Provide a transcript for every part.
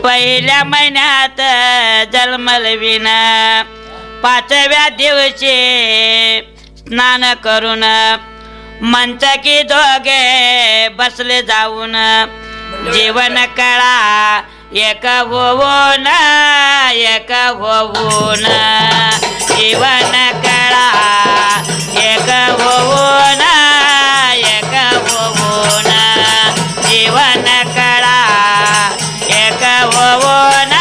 पहिल्या महिन्यात जन्मलवीन पाचव्या दिवशी स्नान करून मंचकी दोघे बसले जाऊन जीवन कळा एक होऊन जीवन कळा एक होऊन जीवन कळा एक होऊन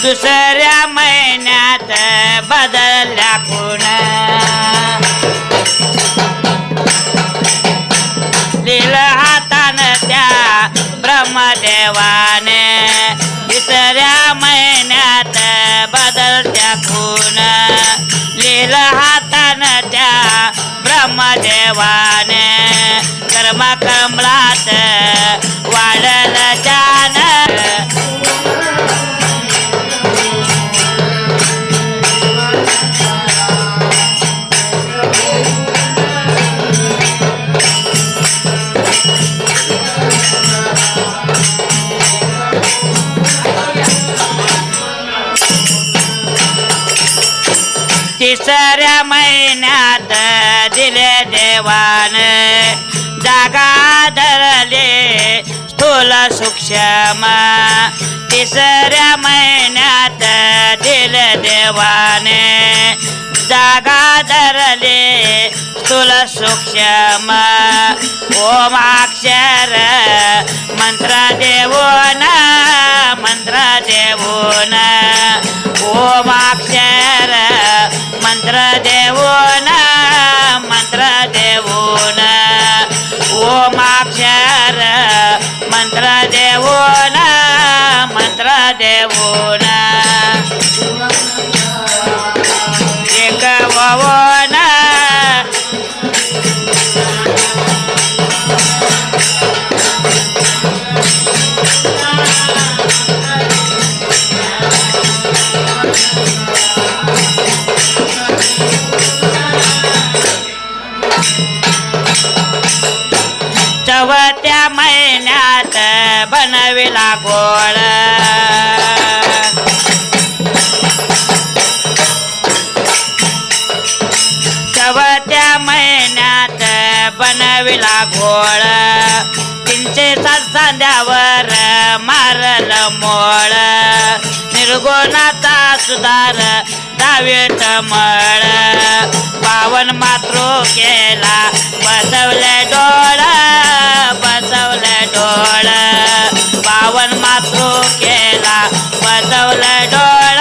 दुसऱ्या महिन्यात बदलल्या खूण लिहिलं हातानं त्या ब्रह्मदेवाने तिसऱ्या महिन्यात बदलत्या खूण लिहिलं हातानं त्या ब्रह्मदेवाने कर्म कमळात वाढलं जान तिसऱ्या महिन्यात दिले देवान जागा धरले स्थूल सूक्ष्म तिसऱ्या महिन्यात दिले देवाने जागा धरले स्थूल सूक्ष्म ओमाक्षर मंत्र देवोन ओमाक्षर मंत्र देवोन ओमाक्षर मंत्र देवोन एक ववोन चौथ्या महिन्यात बनविला गोळ चौथ्या महिन्यात बनविला घोळ 307 सांध्यावर मारलं मोळ निर्गुणाचा सुधार दावेट मळ 52 मातृ केला बसवले डोळ 52 मातृ केला बसवले डोळ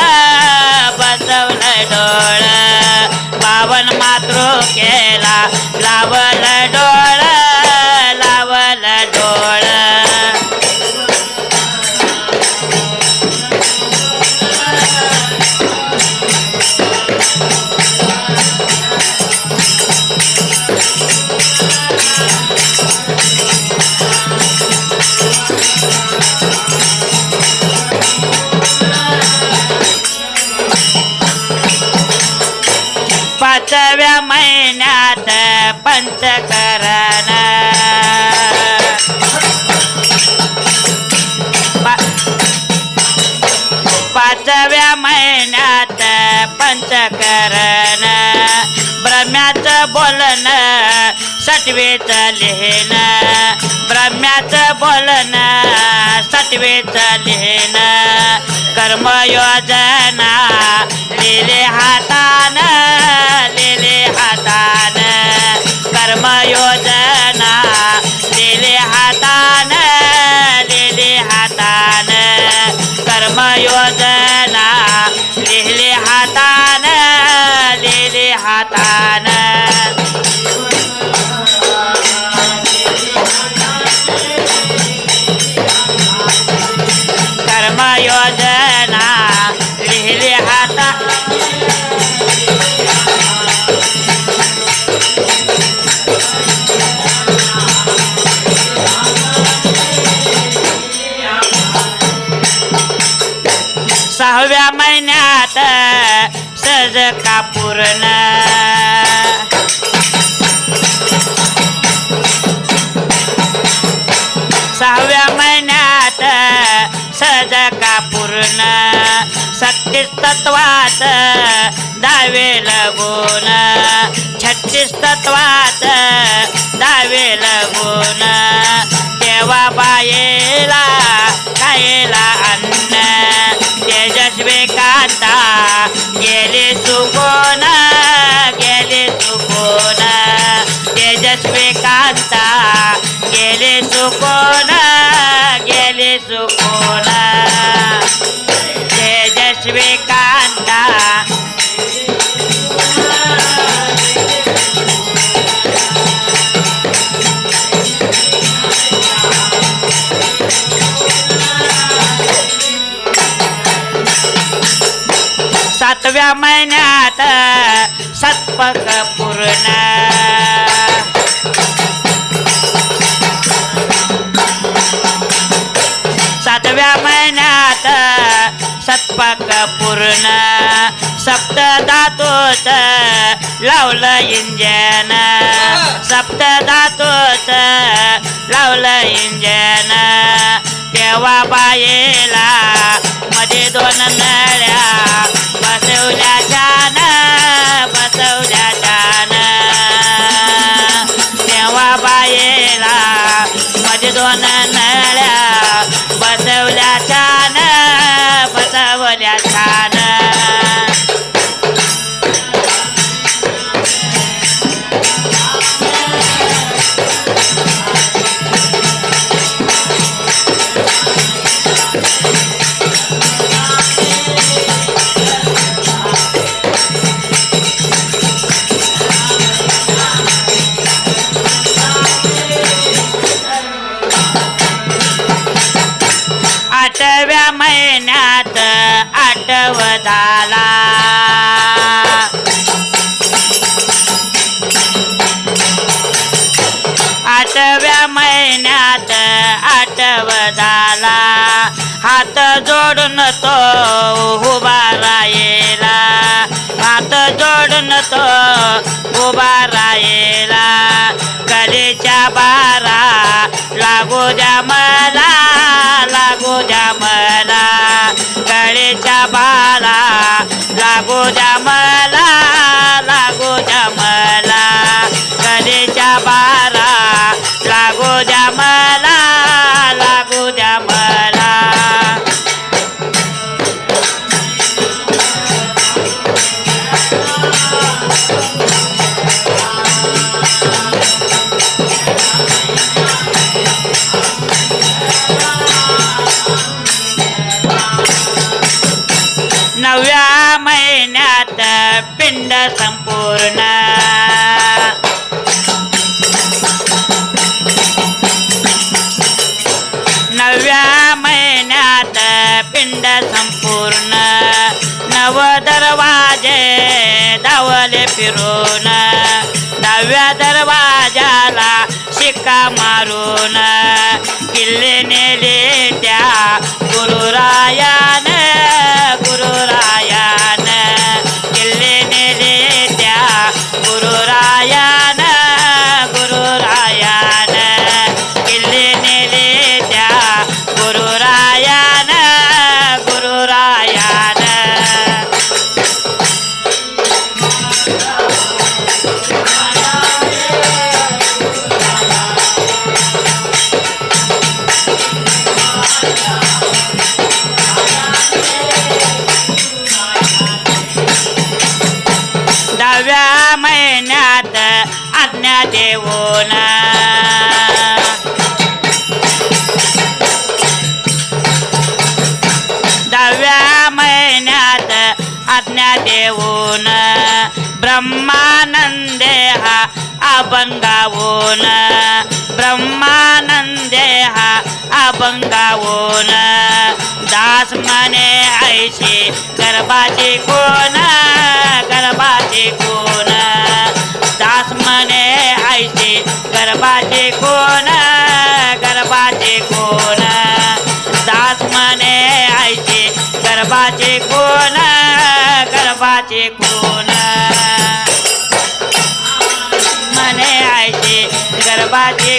52 मातृ केला लावलं डोळ पाचव्या महिन्यात पंचकरण पाचव्या महिन्यात पंचकरण ब्रह्म्याचं बोलणं सटवेचं लिहिणं ब्रह्म्याचं बोलणं सटवेचं लिहिणं कर्मयोजना लिहिले हातानं कर्मयोजना लिहिले हातानं कर्मयोजना लिहिले हातानं कर्मयोजना लिहिले हाता 9व्या महिन्यात सहज का पूर्ण 6व्या महिन्यात सहज का पूर्ण 36 तत्वात 10वेल गुण 36 तत्वात 10वेल गुण तेव्हा बायेला खायला अन्न तेजस्वी कांता गेले चुकून तेजस्वी कांता गेले चुकून तेजस्वी कांता सातव्या महिन्यात सत्पक पूर्ण 7व्या महिन्यात सत्पक पूर्ण सप्तधातूच लावलं इंजन सप्तधातूच लावलं इंजन तेव्हा बायेला मध्ये 2 नळ्या बसवल्या छान तेव्हा बायेला मध्ये 2 नळ्या बसवल्या छान महिन्यात आठवदाला 8व्या महिन्यात आठवदाला हात जोडून तो उभा राहिला हात जोडून तो उभा राहिला कलेच्या बारा लागू द्या मला कलेच्या बारा लागू द्या मला कलेच्या बारा लागू द्या मला नवव्या महिन्यात पिंड संपूर्ण 9व्या महिन्यात पिंड संपूर्ण 9 दरवाजे धावले फिरून 10व्या दरवाजाला शिक्का मारून किल्ले नेले त्या गुरुरायान किल्ले नेले त्या गुरुरायान किल्ले नेले त्या गुरुरायान महिन्यात आज्ञा देऊन 10व्या महिन्यात आज्ञा देऊन ब्रह्मानंदे हा अभंगावून दास म्हणे ऐशी गर्भाची कोण दास म्हणे ऐशी गर्भाचे कोण दास म्हणे ऐशी गर्भाचे कोण गरबाचे खून म्हणे आईचे गरबाचे